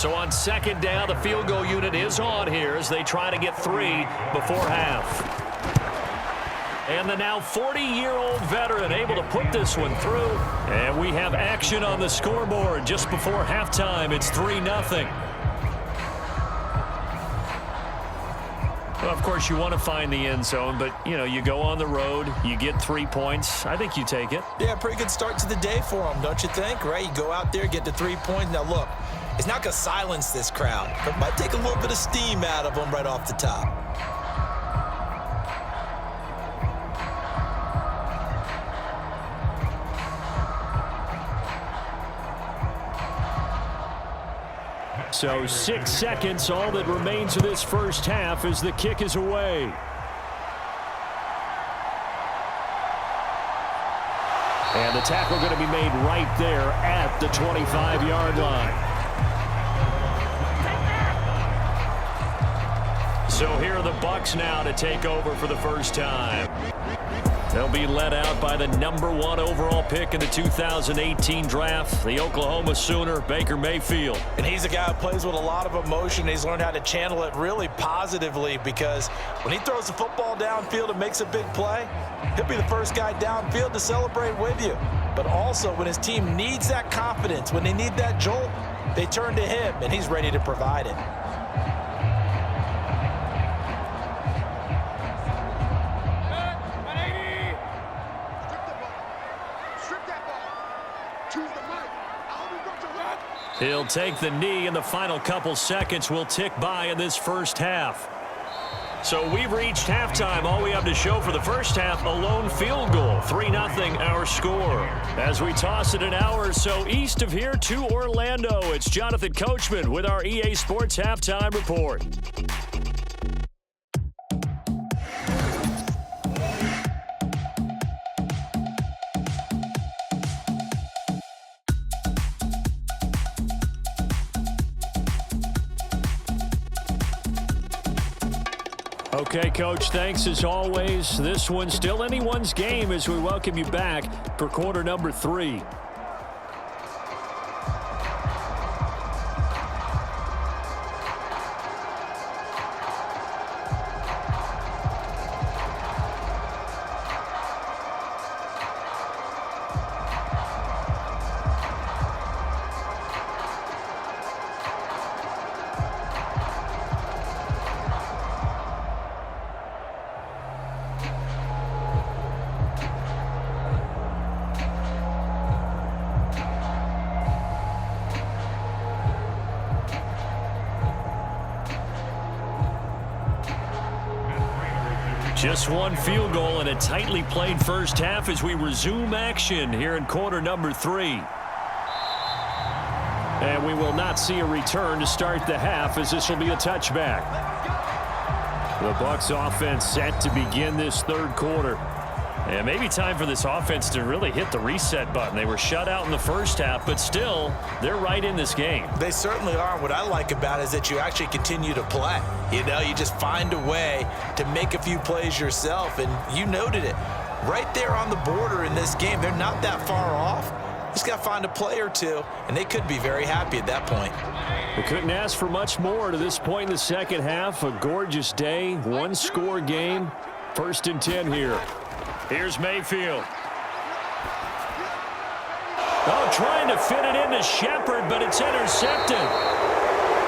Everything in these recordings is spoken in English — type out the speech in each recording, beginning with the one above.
So on second down, the field goal unit is on here as they try to get 3 before half. And the now 40-year-old veteran able to put this one through. And we have action on the scoreboard just before halftime. It's 3-0. Well, of course, you want to find the end zone, but, you know, you go on the road, you get 3 points. I think you take it. Yeah, pretty good start to the day for them, don't you think, right? You go out there, get the 3 points. Now, look, it's not going to silence this crowd, but it might take a little bit of steam out of them right off the top. So 6 seconds, all that remains of this first half as the kick is away. And the tackle going to be made right there at the 25-yard line. So here are the Bucs now to take over for the first time. They'll be led out by the #1 overall pick in the 2018 draft, the Oklahoma Sooner, Baker Mayfield. And he's a guy who plays with a lot of emotion. He's learned how to channel it really positively because when he throws the football downfield and makes a big play, he'll be the first guy downfield to celebrate with you. But also when his team needs that confidence, when they need that jolt, they turn to him, and he's ready to provide it. He'll take the knee, and the final couple seconds will tick by in this first half. So we've reached halftime. All we have to show for the first half, a lone field goal. 3-0 our score. As we toss it an hour or so east of here to Orlando, it's Jonathan Coachman with our EA Sports Halftime Report. Okay, Coach, thanks as always. This one's still anyone's game as we welcome you back for quarter number 3. Just one field goal and a tightly played first half as we resume action here in quarter number 3. And we will not see a return to start the half as this will be a touchback. The Bucs offense set to begin this third quarter. And maybe time for this offense to really hit the reset button. They were shut out in the first half, but still, they're right in this game. They certainly are. What I like about it is that you actually continue to play. You know, you just find a way to make a few plays yourself, and you noted it. Right there on the border in this game, they're not that far off. Just got to find a play or two, and they could be very happy at that point. We couldn't ask for much more to this point in the second half. A gorgeous day, one-score game. 1st and 10 here. Here's Mayfield. Oh, trying to fit it into Shepard, but it's intercepted.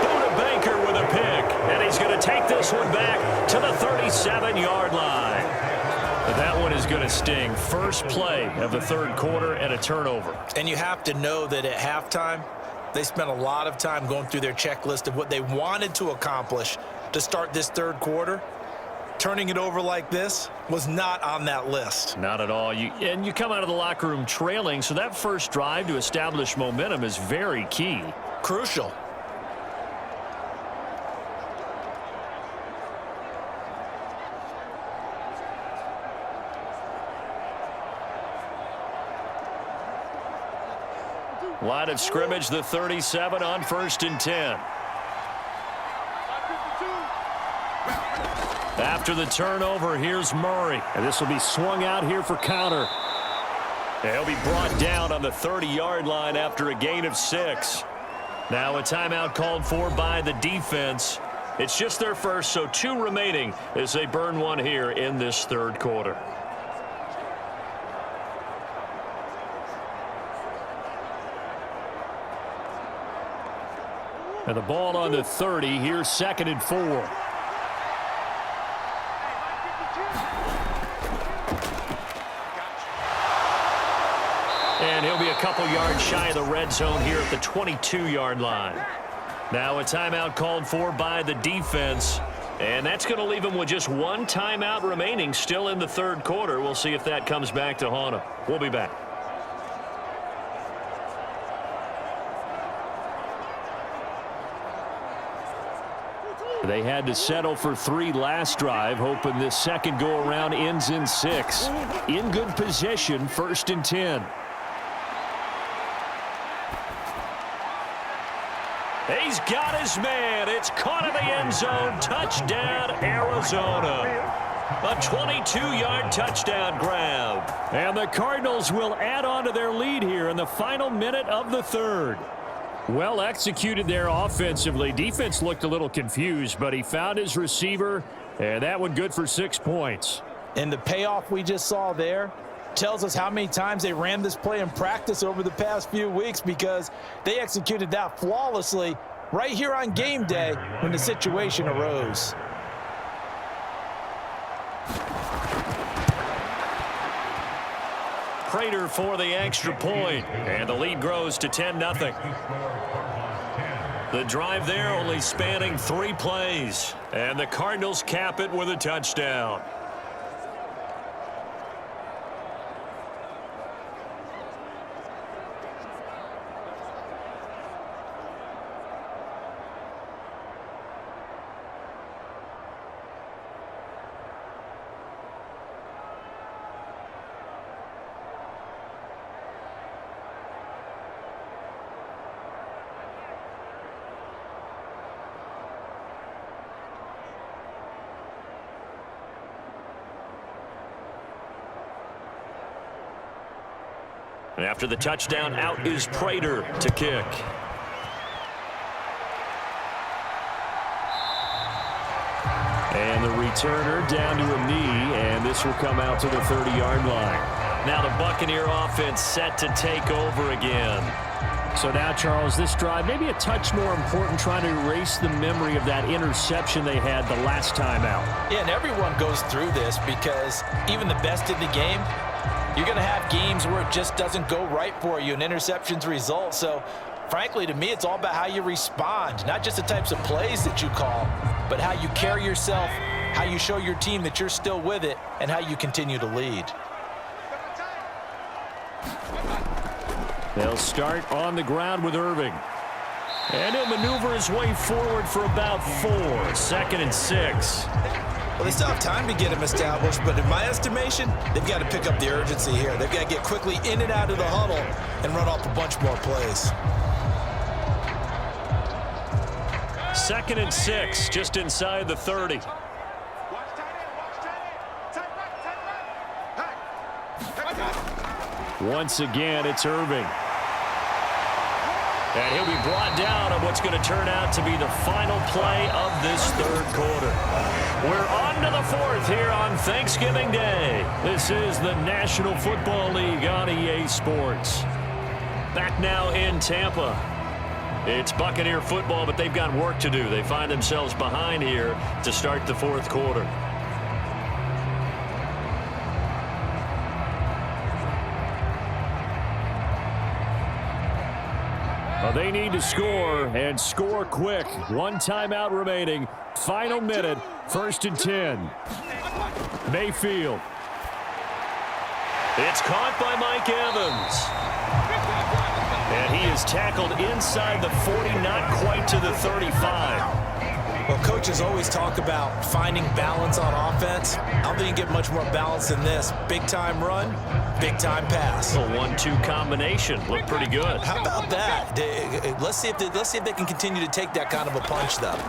Buda Baker with a pick, and he's going to take this one back to the 37-yard line. But that one is going to sting. First play of the third quarter and a turnover. And you have to know that at halftime, they spent a lot of time going through their checklist of what they wanted to accomplish to start this third quarter. Turning it over like this was not on that list. Not at all. And you come out of the locker room trailing, so that first drive to establish momentum is very key. Crucial. Line of scrimmage, the 37 on 1st and 10. After the turnover, here's Murray. And this will be swung out here for counter. And he'll be brought down on the 30-yard line after a gain of 6. Now a timeout called for by the defense. It's just their first, so 2 remaining as they burn one here in this third quarter. And the ball on the 30. Here's 2nd and 4. And he'll be a couple yards shy of the red zone here at the 22-yard line. Now a timeout called for by the defense. And that's going to leave him with just 1 timeout remaining still in the third quarter. We'll see if that comes back to haunt him. We'll be back. They had to settle for 3 last drive, hoping this second go-around ends in 6. In good position, 1st and 10. He's got his man. It's caught in the end zone. Touchdown, Arizona. A 22-yard touchdown grab. And the Cardinals will add on to their lead here in the final minute of the third. Well executed there offensively. Defense looked a little confused, but he found his receiver, and that one good for 6 points. And the payoff we just saw there tells us how many times they ran this play in practice over the past few weeks, because they executed that flawlessly right here on game day when the situation arose. Prater for the extra point, and the lead grows to 10-0. The drive there only spanning 3 plays, and the Cardinals cap it with a touchdown. And after the touchdown, out is Prater to kick. And the returner down to a knee, and this will come out to the 30-yard line. Now the Buccaneer offense set to take over again. So now, Charles, this drive maybe a touch more important, trying to erase the memory of that interception they had the last time out. Yeah, and everyone goes through this, because even the best in the game, you're going to have games where it just doesn't go right for you, and interceptions result. So, frankly, to me, it's all about how you respond, not just the types of plays that you call, but how you carry yourself, how you show your team that you're still with it, and how you continue to lead. They'll start on the ground with Irving. And he'll maneuver his way forward for about 4. 2nd and 6. Well, they still have time to get him established, but in my estimation, they've got to pick up the urgency here. They've got to get quickly in and out of the huddle and run off a bunch more plays. 2nd and 6, just inside the 30. Once again, it's Irving. And he'll be brought down on what's going to turn out to be the final play of this third quarter. We're on to the 4th here on Thanksgiving Day. This is the National Football League on EA Sports. Back now in Tampa. It's Buccaneer football, but they've got work to do. They find themselves behind here to start the 4th quarter. Well, they need to score, and score quick. 1 timeout remaining. Final minute, 1st and 10. Mayfield. It's caught by Mike Evans. And he is tackled inside the 40, not quite to the 35. Well, coaches always talk about finding balance on offense. I don't think you get much more balance than this. Big-time run, big-time pass. A 1-2 combination. Looked pretty good. How about that? Let's see if they can continue to take that kind of a punch, though.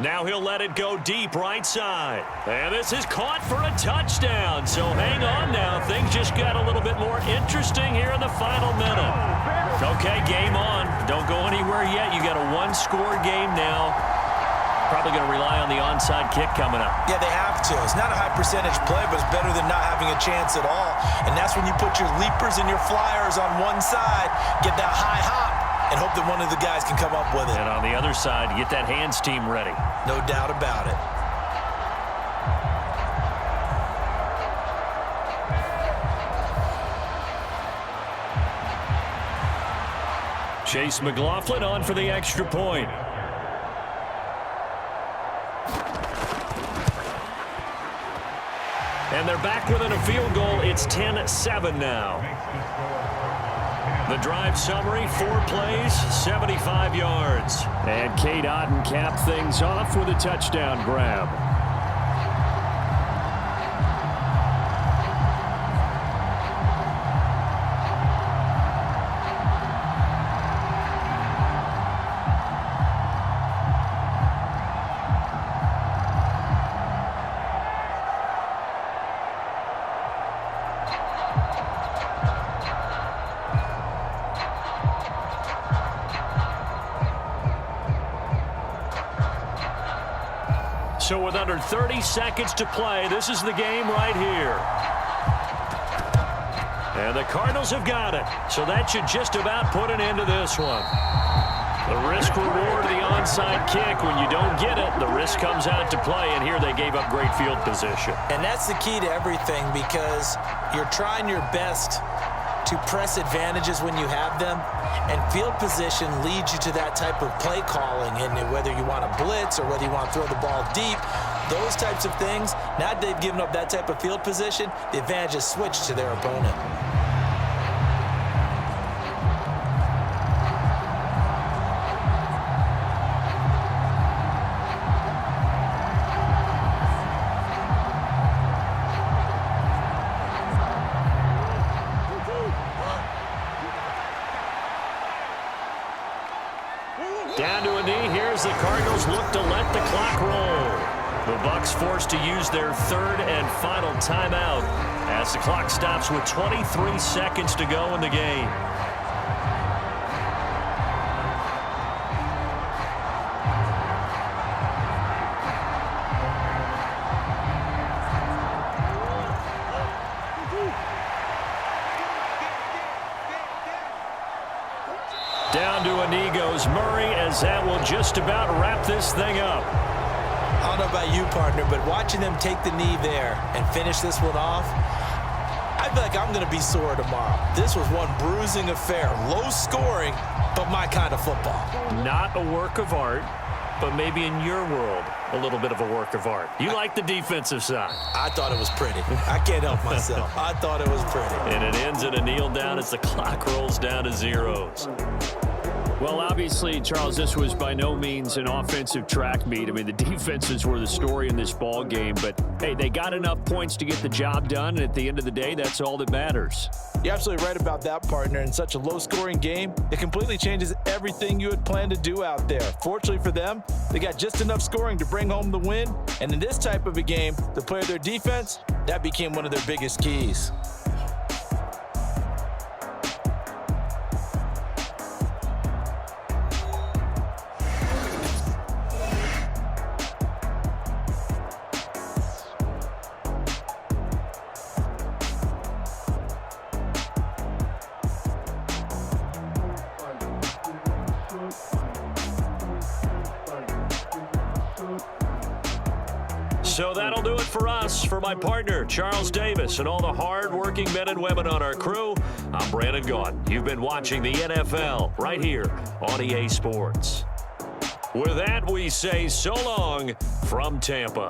Now he'll let it go deep right side. And this is caught for a touchdown. So hang on now. Things just got a little bit more interesting here in the final minute. Okay, game on. Don't go anywhere yet. You got a one-score game now. Probably going to rely on the onside kick coming up. Yeah, they have to. It's not a high-percentage play, but it's better than not having a chance at all. And that's when you put your leapers and your flyers on one side, get that high hop, and hope that one of the guys can come up with it. And on the other side, get that hands team ready. No doubt about it. Chase McLaughlin on for the extra point. And they're back within a field goal. It's 10-7 now. The drive summary, 4 plays, 75 yards. And Cade Otton capped things off with a touchdown grab. So with under 30 seconds to play, this is the game right here. And the Cardinals have got it. So that should just about put an end to this one. The risk-reward of the onside kick. When you don't get it, the risk comes out to play. And here they gave up great field position. And that's the key to everything, because you're trying your best to press advantages when you have them, and field position leads you to that type of play calling, and whether you want to blitz or whether you want to throw the ball deep, those types of things. Now that they've given up that type of field position, the advantage is switched to their opponent. Down to a knee. Here's the Cardinals look to let the clock roll. The Bucs forced to use their third and final timeout as the clock stops with 23 seconds to go in the game. Down to a knee goes Murray, as that will just about wrap this thing up. I don't know about you, partner, but watching them take the knee there and finish this one off, I feel like I'm going to be sore tomorrow. This was one bruising affair. Low scoring, but my kind of football. Not a work of art, but maybe in your world, a little bit of a work of art. You like the defensive side. I thought it was pretty. I can't help myself. I thought it was pretty. And it ends in a kneel down as the clock rolls down to zeros. Well, obviously, Charles, this was by no means an offensive track meet. I mean, the defenses were the story in this ball game, but hey, they got enough points to get the job done, and at the end of the day, that's all that matters. You're absolutely right about that, partner. In such a low-scoring game, it completely changes everything you had planned to do out there. Fortunately for them, they got just enough scoring to bring home the win, and in this type of a game, to play their defense, that became one of their biggest keys. So that'll do it for us. For my partner, Charles Davis, and all the hard-working men and women on our crew, I'm Brandon Gaudin. You've been watching the NFL right here on EA Sports. With that, we say so long from Tampa.